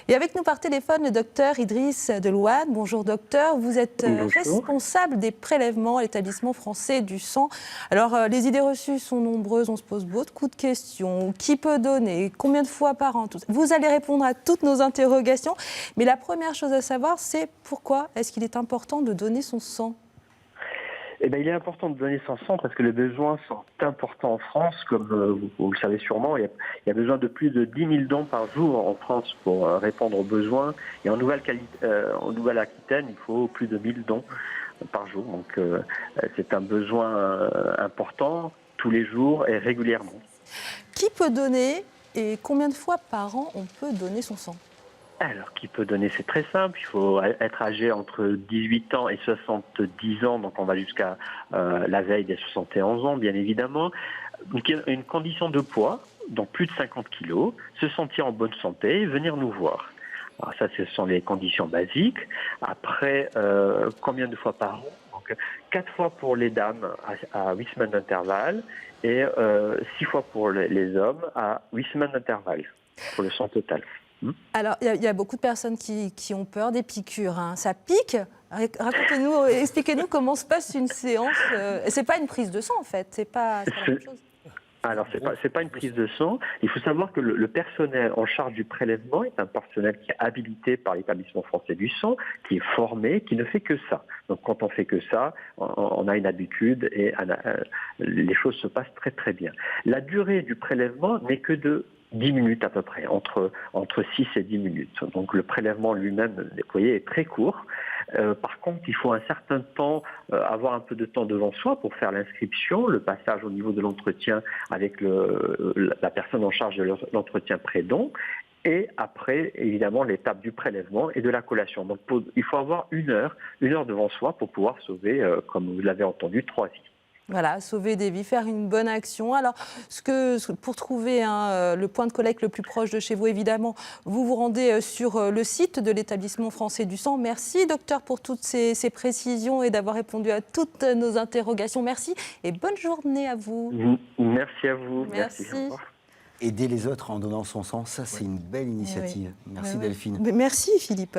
Et avec nous par téléphone, le docteur Idriss Delouane. Bonjour docteur, vous êtes responsable des prélèvements à l'établissement français du sang. Alors les idées reçues sont nombreuses, on se pose beaucoup de questions. Qui peut donner? Combien de fois par an? Vous allez répondre à toutes nos interrogations. Mais la première chose à savoir, c'est pourquoi est-ce qu'il est important de donner son sang? Eh bien, il est important de donner son sang parce que les besoins sont importants en France. Comme vous le savez sûrement, il y a besoin de plus de 10 000 dons par jour en France pour répondre aux besoins. Et en Nouvelle-Aquitaine, il faut plus de 1000 dons par jour. Donc, c'est un besoin important tous les jours et régulièrement. Qui peut donner et combien de fois par an on peut donner son sang? Alors, qui peut donner? C'est très simple. Il faut être âgé entre 18 ans et 70 ans. Donc, on va jusqu'à la veille des 71 ans, bien évidemment. Une condition de poids, donc plus de 50 kilos, se sentir en bonne santé et venir nous voir. Alors ça, ce sont les conditions basiques. Après, combien de fois par an? Donc, 4 fois pour les dames à 8 semaines d'intervalle et 6 fois pour les hommes à 8 semaines d'intervalle pour le sang total. Alors, il y a beaucoup de personnes qui ont peur des piqûres. Hein. Ça pique? Racontez-nous, expliquez-nous comment se passe une séance. C'est pas une prise de sang, en fait. C'est pas la même chose. Alors, c'est pas une prise de sang. Il faut savoir que le personnel en charge du prélèvement est un personnel qui est habilité par l'établissement français du sang, qui est formé, qui ne fait que ça. Donc, quand on fait que ça, on a une habitude et les choses se passent très très bien. La durée du prélèvement n'est que de 10 minutes à peu près, entre 6 et 10 minutes. Donc le prélèvement lui-même, vous voyez, est très court. Par contre, il faut un certain temps, avoir un peu de temps devant soi pour faire l'inscription, le passage au niveau de l'entretien avec la personne en charge de l'entretien pré-don, et après, évidemment, l'étape du prélèvement et de la collation. Donc il faut avoir une heure devant soi pour pouvoir sauver, comme vous l'avez entendu, 3 vies. Voilà, sauver des vies, faire une bonne action. Alors, pour trouver le point de collecte le plus proche de chez vous, évidemment, vous vous rendez sur le site de l'établissement français du sang. Merci, docteur, pour toutes ces précisions et d'avoir répondu à toutes nos interrogations. Merci et bonne journée à vous. Merci à vous. Merci. Aider les autres en donnant son sang, ça, c'est une belle initiative. Merci, Delphine. Merci, Philippe.